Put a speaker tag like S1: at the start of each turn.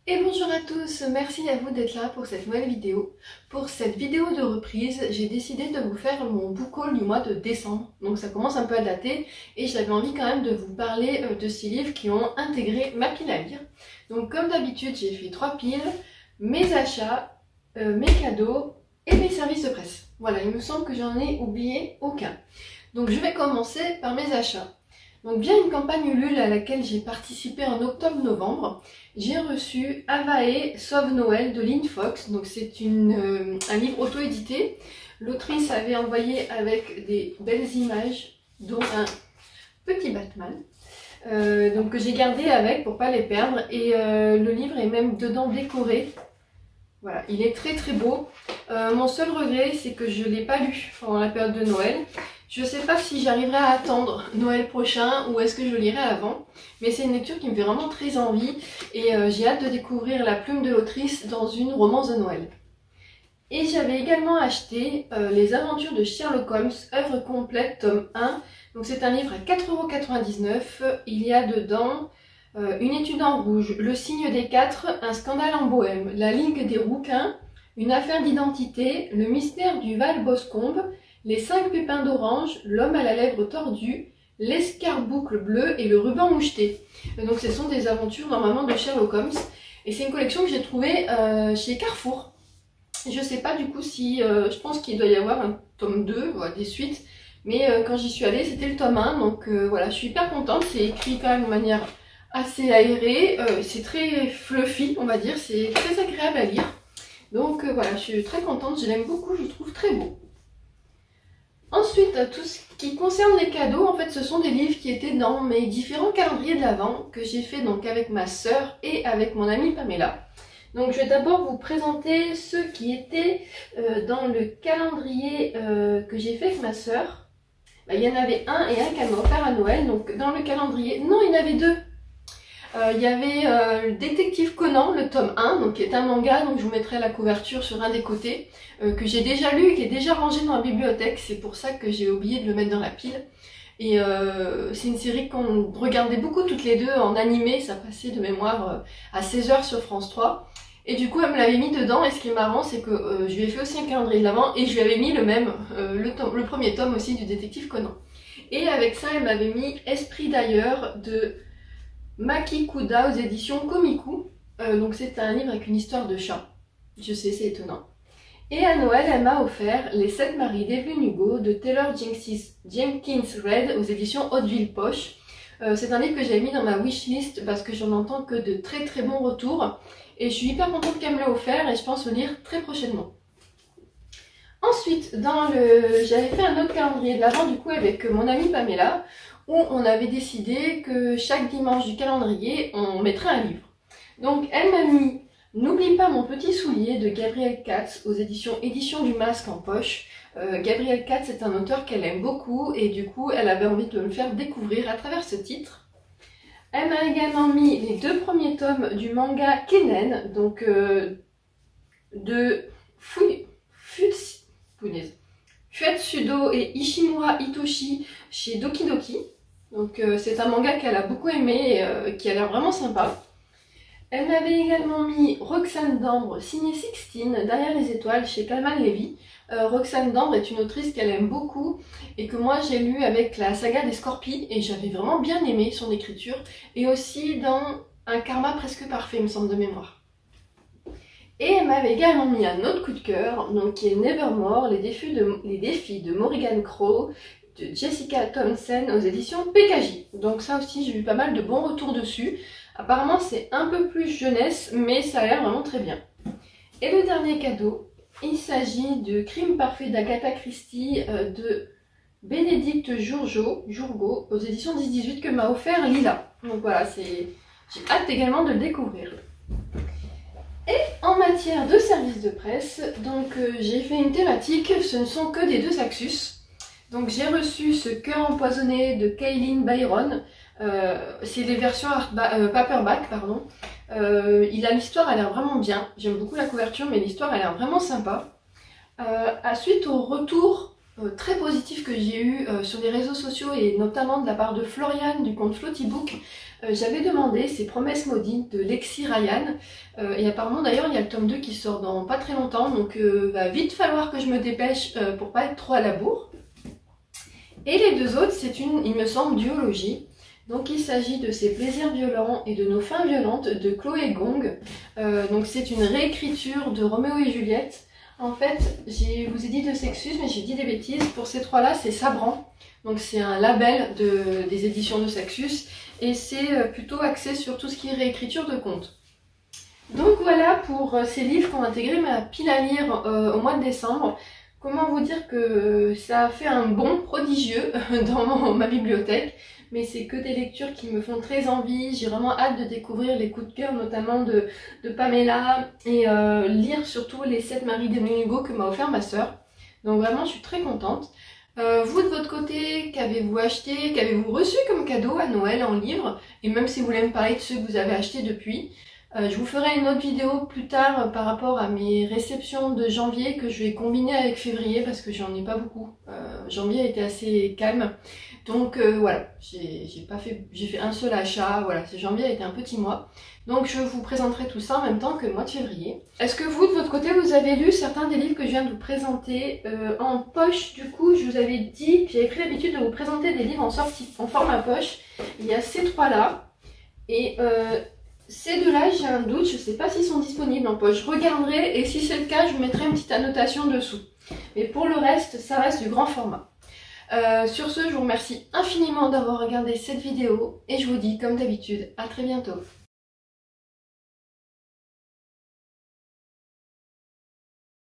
S1: Et bonjour à tous, merci à vous d'être là pour cette nouvelle vidéo. Pour cette vidéo de reprise, j'ai décidé de vous faire mon book haul du mois de décembre. Donc ça commence un peu à dater et j'avais envie quand même de vous parler de ces livres qui ont intégré ma pile à lire. Donc comme d'habitude, j'ai fait 3 piles, mes achats, mes cadeaux et mes services de presse. Voilà, il me semble que j'en ai oublié aucun. Donc je vais commencer par mes achats. Donc via une campagne Ulule à laquelle j'ai participé en octobre-novembre, j'ai reçu Avae Sauve Noël de Lynn Fox. Donc c'est un livre auto-édité. L'autrice avait envoyé avec des belles images, dont un petit Batman. Donc que j'ai gardé avec pour pas les perdre. Et le livre est même dedans décoré. Voilà, il est très très beau. Mon seul regret, c'est que je ne l'ai pas lu pendant la période de Noël. Je ne sais pas si j'arriverai à attendre Noël prochain ou est-ce que je lirai avant. Mais c'est une lecture qui me fait vraiment très envie et j'ai hâte de découvrir la plume de l'autrice dans une romance de Noël. Et j'avais également acheté Les Aventures de Sherlock Holmes, œuvre complète, tome 1. Donc c'est un livre à 4,99 €. Il y a dedans Une étude en rouge, Le signe des 4, Un scandale en Bohème, La Ligue des rouquins, Une affaire d'identité, Le mystère du Val Boscombe, Les 5 pépins d'orange, L'homme à la lèvre tordue, L'escarboucle bleu et Le ruban moucheté. Donc ce sont des aventures normalement de Sherlock Holmes. Et c'est une collection que j'ai trouvée chez Carrefour. Je sais pas du coup si... je pense qu'il doit y avoir un tome 2, voilà, des suites. Mais quand j'y suis allée, c'était le tome 1. Donc voilà, je suis hyper contente. C'est écrit quand même de manière assez aéré, c'est très fluffy on va dire, c'est très agréable à lire. Donc voilà, je suis très contente, je l'aime beaucoup, je le trouve très beau. Ensuite, tout ce qui concerne les cadeaux, en fait ce sont des livres qui étaient dans mes différents calendriers de l'Avent que j'ai fait donc avec ma sœur et avec mon amie Pamela. Donc je vais d'abord vous présenter ceux qui étaient dans le calendrier que j'ai fait avec ma sœur. Il y en avait un et un qu'elle m'a offert à Noël, donc dans le calendrier, non il y en avait deux. Il y avait le Détective Conan, le tome 1, donc qui est un manga, donc je vous mettrai la couverture sur un des côtés, que j'ai déjà lu et qui est déjà rangé dans la bibliothèque, c'est pour ça que j'ai oublié de le mettre dans la pile. Et c'est une série qu'on regardait beaucoup toutes les deux en animé, ça passait de mémoire à 16 h sur France 3. Et du coup elle me l'avait mis dedans, et ce qui est marrant c'est que je lui ai fait aussi un calendrier de l'Avent et je lui avais mis le même, le premier tome aussi du Détective Conan. Et avec ça elle m'avait mis Esprit d'ailleurs de Maki Kuda aux éditions Komiku. Donc c'est un livre avec une histoire de chat. Je sais, c'est étonnant. Et à Noël, elle m'a offert Les 7 maris d'Evelyn Hugo de Taylor Jenkins Reid aux éditions Hauteville Poche. C'est un livre que j'avais mis dans ma wishlist parce que j'en entends que de très très bons retours. Et je suis hyper contente qu'elle me l'ait offert et je pense le lire très prochainement. Ensuite, j'avais fait un autre calendrier de l'Avent du coup avec mon amie Pamela, où on avait décidé que chaque dimanche du calendrier, on mettrait un livre. Donc elle m'a mis N'oublie pas mon petit soulier de Gabriel Katz aux éditions du Masque en poche. Gabriel Katz est un auteur qu'elle aime beaucoup et du coup elle avait envie de me faire découvrir à travers ce titre. Elle m'a également mis les 2 premiers tomes du manga Kennen, donc de Fuetsudo et Ishimura Hitoshi chez Doki Doki. Donc c'est un manga qu'elle a beaucoup aimé et qui a l'air vraiment sympa. Elle m'avait également mis Roxane Dambre, signée Sixtine, Derrière les étoiles chez Calman Levy. Roxane Dambre est une autrice qu'elle aime beaucoup et que moi j'ai lu avec la saga des Scorpies et j'avais vraiment bien aimé son écriture. Et aussi dans Un karma presque parfait, il me semble de mémoire. Et elle m'avait également mis un autre coup de cœur, donc qui est Nevermore, les défis de Morrigan Crow, de Jessica Thompson aux éditions PKJ. Donc ça aussi j'ai eu pas mal de bons retours dessus. Apparemment c'est un peu plus jeunesse mais ça a l'air vraiment très bien. Et le dernier cadeau, il s'agit de Crime parfait d'Agatha Christie de Bénédicte Jourgo aux éditions 10-18 que m'a offert Lila. Donc voilà, j'ai hâte également de le découvrir. Et en matière de service de presse, donc j'ai fait une thématique, ce ne sont que des 2 Saxus. Donc j'ai reçu Ce cœur empoisonné de Kaylin Byron, c'est les versions paperback, pardon. L'histoire a l'air vraiment bien, j'aime beaucoup la couverture mais l'histoire a l'air vraiment sympa. Suite au retour très positif que j'ai eu sur les réseaux sociaux et notamment de la part de Floriane du compte Floatybook. J'avais demandé ces promesses maudites de Lexi Ryan et apparemment d'ailleurs il y a le tome 2 qui sort dans pas très longtemps, donc va vite falloir que je me dépêche pour pas être trop à la bourre. Et les deux autres, c'est une, il me semble, duologie. Donc il s'agit de Ces plaisirs violents et de Nos fins violentes de Chloé Gong. Donc c'est une réécriture de Roméo et Juliette. En fait, je vous ai dit de Sexus, mais j'ai dit des bêtises. Pour ces trois-là, c'est Sabran. Donc c'est un label des éditions de Sexus. Et c'est plutôt axé sur tout ce qui est réécriture de contes. Donc voilà pour ces livres qui ont intégré ma pile à lire au mois de décembre. Comment vous dire que ça a fait un bond prodigieux dans ma bibliothèque, mais c'est que des lectures qui me font très envie. J'ai vraiment hâte de découvrir les coups de cœur, notamment de Pamela, et lire surtout les 7 maris d'Emeline Hugo que m'a offert ma sœur. Donc vraiment, je suis très contente. Vous de votre côté, qu'avez-vous acheté, qu'avez-vous reçu comme cadeau à Noël en livre? Et même si vous voulez me parler de ceux que vous avez achetés depuis. Je vous ferai une autre vidéo plus tard par rapport à mes réceptions de janvier que je vais combiner avec février parce que j'en ai pas beaucoup. Janvier a été assez calme. Donc voilà, j'ai fait un seul achat, voilà, janvier a été un petit mois. Donc je vous présenterai tout ça en même temps que le mois de février. Est-ce que vous, de votre côté, vous avez lu certains des livres que je viens de vous présenter en poche? Du coup, je vous avais dit, j'avais pris l'habitude de vous présenter des livres en format poche. Il y a ces trois-là. Et ces deux-là, j'ai un doute, je ne sais pas s'ils sont disponibles en poche. Je regarderai et si c'est le cas, je vous mettrai une petite annotation dessous. Mais pour le reste, ça reste du grand format. Sur ce, je vous remercie infiniment d'avoir regardé cette vidéo et je vous dis, comme d'habitude, à très bientôt.